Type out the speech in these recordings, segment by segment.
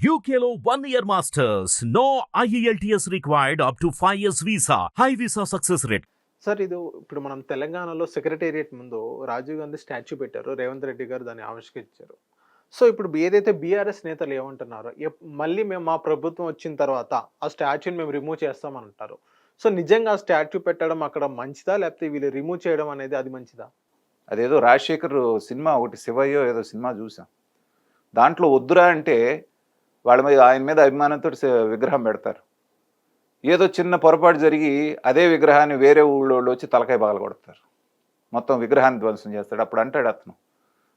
UKLO 1 year masters. No IELTS required up to 5 years visa. High visa success rate. Sir ఇది ఇప్పుడు మనం తెలంగాణలో secretariat ముందు Rajiv Gandhi statue పెట్టారు, రేవంత్ రెడ్డి గారు దాన్ని ఆవిష్కరించారు. సో ఇప్పుడు ఏదైతే బీఆర్ఎస్ నేతలు ఏమంటున్నారో మళ్ళీ మేము మా ప్రభుత్వం వచ్చిన తర్వాత ఆ స్టాచ్యూని మేము రిమూవ్ చేస్తామని అంటారు. సో నిజంగా ఆ స్టాచ్యూ పెట్టడం అక్కడ మంచిదా, లేకపోతే వీళ్ళు రిమూవ్ చేయడం అనేది అది మంచిదా? అదేదో రాజశేఖర్ సినిమా ఒకటి శివయ్యో ఏదో సినిమా చూసాం. దాంట్లో వద్దురా అంటే వాళ్ళ మీద ఆయన మీద అభిమానంతో విగ్రహం పెడతారు. ఏదో చిన్న పొరపాటు జరిగి అదే విగ్రహాన్ని వేరే ఊళ్ళో వచ్చి తలకాయ పగల కొడతారు, మొత్తం విగ్రహాన్ని ధ్వంసం చేస్తాడు. అప్పుడు అంటాడు అతను,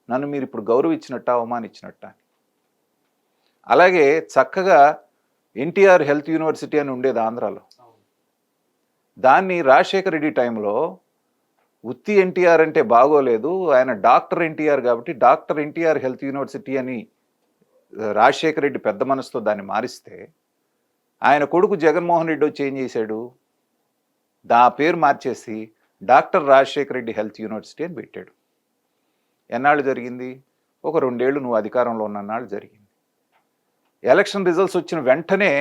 నన్ను మీరు ఇప్పుడు గౌరవించినట్ట అవమానించినట్ట అని. అలాగే చక్కగా ఎన్టీఆర్ హెల్త్ యూనివర్సిటీ అని ఉండేది ఆంధ్రాలో, దాన్ని రాజశేఖర రెడ్డి టైంలో ఉత్తి ఎన్టీఆర్ అంటే బాగోలేదు, ఆయన డాక్టర్ ఎన్టీఆర్ కాబట్టి డాక్టర్ ఎన్టీఆర్ హెల్త్ యూనివర్సిటీ అని రాజశేఖర రెడ్డి పెద్ద మనసుతో దాన్ని మారిస్తే, ఆయన కొడుకు జగన్మోహన్ రెడ్డి వచ్చి ఏం చేశాడు, దా పేరు మార్చేసి doctor Rajasekhara Reddy health university అని పెట్టాడు. ఎన్నాళ్ళు జరిగింది? ఒక 2 ఏళ్ళు నువ్వు అధికారంలో ఉన్నన్నాళ్ళు జరిగింది. ఎలక్షన్ రిజల్ట్స్ వచ్చిన వెంటనే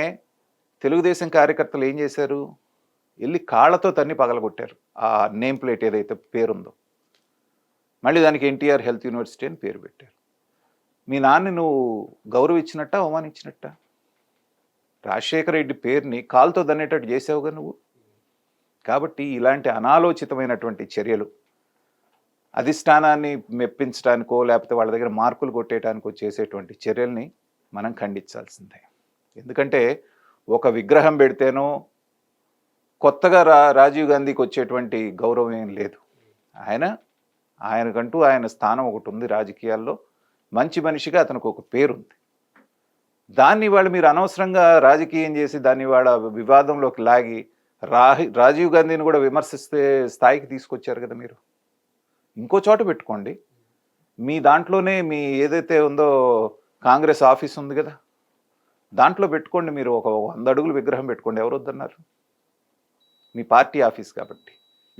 తెలుగుదేశం కార్యకర్తలు ఏం చేశారు, వెళ్ళి కాళ్ళతో తన్ని పగలగొట్టారు ఆ నేమ్ ప్లేట్ ఏదైతే పేరుందో. మళ్ళీ దానికి ఎన్టీఆర్ హెల్త్ యూనివర్సిటీ అని పేరు పెట్టారు. మీ నాన్న నువ్వు గౌరవించినట్ట అవమానించినట్ట? రాజశేఖర రెడ్డి పేరుని కాలుతో దన్నేటట్టు చేసావుగా నువ్వు. కాబట్టి ఇలాంటి అనాలోచితమైనటువంటి చర్యలు అధిష్టానాన్ని మెప్పించడానికో లేకపోతే వాళ్ళ దగ్గర మార్కులు కొట్టేయడానికో చేసేటువంటి చర్యల్ని మనం ఖండించాల్సిందే. ఎందుకంటే ఒక విగ్రహం పెడితేనో కొత్తగా రాజీవ్ గాంధీకి వచ్చేటువంటి గౌరవం ఏం లేదు. ఆయనకంటూ ఆయన స్థానం ఒకటి ఉంది రాజకీయాల్లో, మంచి మనిషిగా అతనికి ఒక పేరుంది. దాన్ని వాళ్ళు మీరు అనవసరంగా రాజకీయం చేసి దాన్ని వాళ్ళ వివాదంలోకి లాగి రాజీవ్ గాంధీని కూడా విమర్శిస్తే స్థాయికి తీసుకొచ్చారు కదా మీరు. ఇంకో చోట పెట్టుకోండి, మీ దాంట్లోనే మీ ఏదైతే ఉందో కాంగ్రెస్ ఆఫీస్ ఉంది కదా, దాంట్లో పెట్టుకోండి. మీరు ఒక 100 అడుగులు విగ్రహం పెట్టుకోండి, ఎవరు వద్దన్నారు? మీ పార్టీ ఆఫీస్ కాబట్టి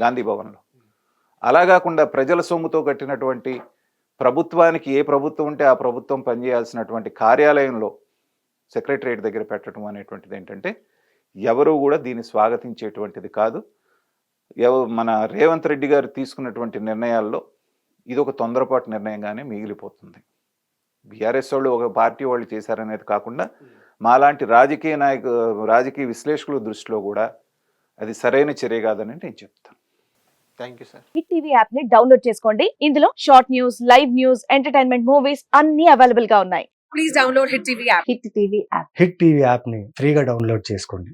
గాంధీ భవన్లో. అలా కాకుండా ప్రజల సొమ్ముతో కట్టినటువంటి ప్రభుత్వానికి ఏ ప్రభుత్వం ఉంటే ఆ ప్రభుత్వం పనిచేయాల్సినటువంటి కార్యాలయంలో సెక్రటరియట్ దగ్గర పెట్టడం అనేటువంటిది ఏంటంటే ఎవరు కూడా దీన్ని స్వాగతించేటువంటిది కాదు. మన రేవంత్ రెడ్డి గారు తీసుకున్నటువంటి నిర్ణయాల్లో ఇది ఒక తొందరపాటు నిర్ణయంగానే మిగిలిపోతుంది. బీఆర్ఎస్ వాళ్ళు ఒక పార్టీ వాళ్ళు చేశారనేది కాకుండా మాలాంటి రాజకీయ విశ్లేషకుల దృష్టిలో కూడా అది సరైన చర్య కాదని నేను చెప్తాను. Thank you sir. Hit TV app ని డౌన్లోడ్ చేసుకోండి. ఇందులో short news, live news, entertainment movies అన్ని అవైలబుల్ గా ఉన్నాయి. Please download hit TV app. Hit TV app ని ఫ్రీగా డౌన్లోడ్ చేసుకోండి.